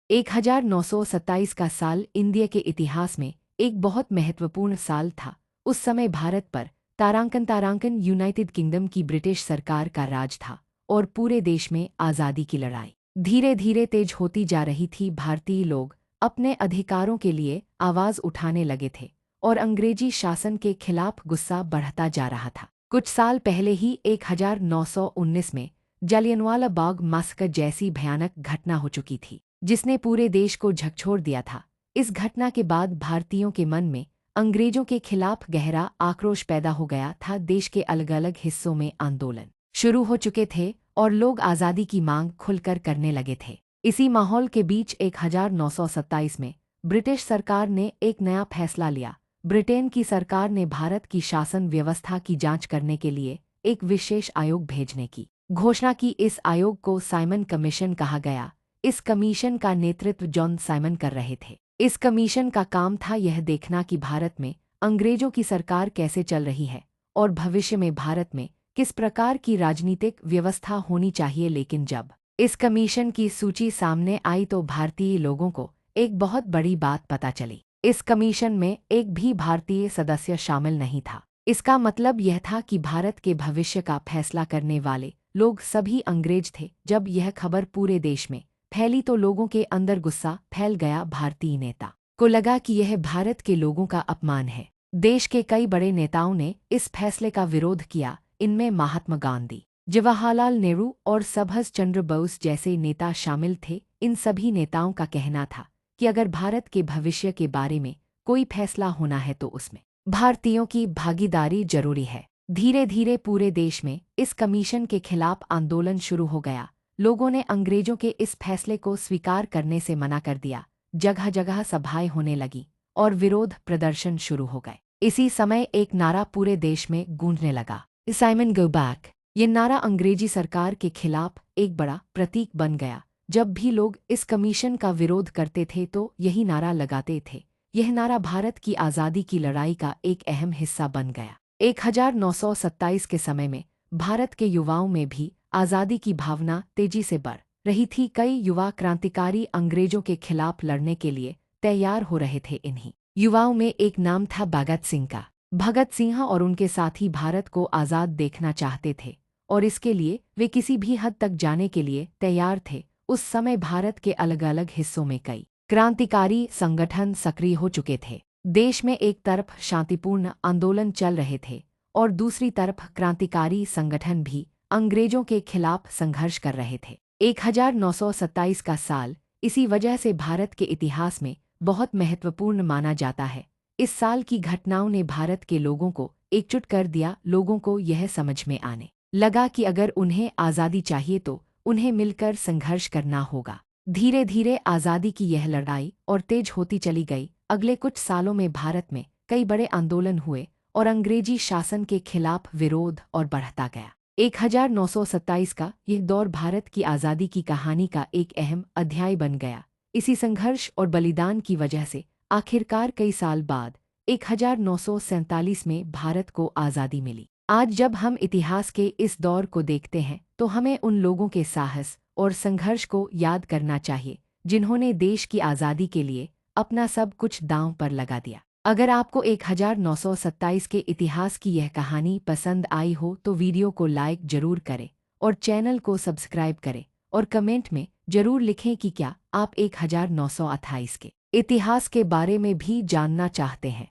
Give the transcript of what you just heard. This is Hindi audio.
1927 का साल इंडिया के इतिहास में एक बहुत महत्वपूर्ण साल था। उस समय भारत पर तारांकन यूनाइटेड किंगडम की ब्रिटिश सरकार का राज था और पूरे देश में आज़ादी की लड़ाई धीरे धीरे तेज होती जा रही थी। भारतीय लोग अपने अधिकारों के लिए आवाज़ उठाने लगे थे और अंग्रेजी शासन के खिलाफ गुस्सा बढ़ता जा रहा था। कुछ साल पहले ही 1919 में जलियांवाला बाग मैसेकर जैसी भयानक घटना हो चुकी थी, जिसने पूरे देश को झकझोर दिया था। इस घटना के बाद भारतीयों के मन में अंग्रेजों के खिलाफ गहरा आक्रोश पैदा हो गया था। देश के अलग अलग हिस्सों में आंदोलन शुरू हो चुके थे और लोग आज़ादी की मांग खुलकर करने लगे थे। इसी माहौल के बीच 1927 में ब्रिटिश सरकार ने एक नया फैसला लिया। ब्रिटेन की सरकार ने भारत की शासन व्यवस्था की जांच करने के लिए एक विशेष आयोग भेजने की घोषणा की। इस आयोग को साइमन कमीशन कहा गया। इस कमीशन का नेतृत्व जॉन साइमन कर रहे थे। इस कमीशन का काम था यह देखना कि भारत में अंग्रेजों की सरकार कैसे चल रही है और भविष्य में भारत में किस प्रकार की राजनीतिक व्यवस्था होनी चाहिए। लेकिन जब इस कमीशन की सूची सामने आई तो भारतीय लोगों को एक बहुत बड़ी बात पता चली। इस कमीशन में एक भी भारतीय सदस्य शामिल नहीं था। इसका मतलब यह था कि भारत के भविष्य का फैसला करने वाले लोग सभी अंग्रेज थे। जब यह खबर पूरे देश में फैली तो लोगों के अंदर गुस्सा फैल गया। भारतीय नेता को लगा कि यह भारत के लोगों का अपमान है। देश के कई बड़े नेताओं ने इस फैसले का विरोध किया। इनमें महात्मा गांधी, जवाहरलाल नेहरू और सुभाष चंद्र बोस जैसे नेता शामिल थे। इन सभी नेताओं का कहना था कि अगर भारत के भविष्य के बारे में कोई फैसला होना है तो उसमें भारतीयों की भागीदारी जरूरी है। धीरे धीरे पूरे देश में इस कमीशन के खिलाफ आंदोलन शुरू हो गया। लोगों ने अंग्रेजों के इस फैसले को स्वीकार करने से मना कर दिया। जगह जगह सभाएं होने लगी और विरोध प्रदर्शन शुरू हो गए। इसी समय एक नारा पूरे देश में गूंजने लगा, साइमन गो बैक। ये नारा अंग्रेजी सरकार के खिलाफ एक बड़ा प्रतीक बन गया। जब भी लोग इस कमीशन का विरोध करते थे तो यही नारा लगाते थे। यह नारा भारत की आज़ादी की लड़ाई का एक अहम हिस्सा बन गया। 1927 के समय में भारत के युवाओं में भी आज़ादी की भावना तेजी से बढ़ रही थी। कई युवा क्रांतिकारी अंग्रेजों के खिलाफ लड़ने के लिए तैयार हो रहे थे। इन्हीं युवाओं में एक नाम था भगत सिंह का। भगत सिंह और उनके साथी भारत को आज़ाद देखना चाहते थे और इसके लिए वे किसी भी हद तक जाने के लिए तैयार थे। उस समय भारत के अलग अलग हिस्सों में कई क्रांतिकारी संगठन सक्रिय हो चुके थे। देश में एक तरफ शांतिपूर्ण आंदोलन चल रहे थे और दूसरी तरफ क्रांतिकारी संगठन भी अंग्रेजों के खिलाफ संघर्ष कर रहे थे। 1927 का साल इसी वजह से भारत के इतिहास में बहुत महत्वपूर्ण माना जाता है। इस साल की घटनाओं ने भारत के लोगों को एकजुट कर दिया। लोगों को यह समझ में आने लगा कि अगर उन्हें आज़ादी चाहिए तो उन्हें मिलकर संघर्ष करना होगा। धीरे धीरे आज़ादी की यह लड़ाई और तेज होती चली गई। अगले कुछ सालों में भारत में कई बड़े आंदोलन हुए और अंग्रेजी शासन के खिलाफ विरोध और बढ़ता गया। 1927 का यह दौर भारत की आज़ादी की कहानी का एक अहम अध्याय बन गया। इसी संघर्ष और बलिदान की वजह से आखिरकार कई साल बाद 1947 में भारत को आज़ादी मिली। आज जब हम इतिहास के इस दौर को देखते हैं तो हमें उन लोगों के साहस और संघर्ष को याद करना चाहिए जिन्होंने देश की आज़ादी के लिए अपना सब कुछ दांव पर लगा दिया। अगर आपको 1927 के इतिहास की यह कहानी पसंद आई हो तो वीडियो को लाइक जरूर करें और चैनल को सब्सक्राइब करें और कमेंट में जरूर लिखें कि क्या आप 1928 के इतिहास के बारे में भी जानना चाहते हैं।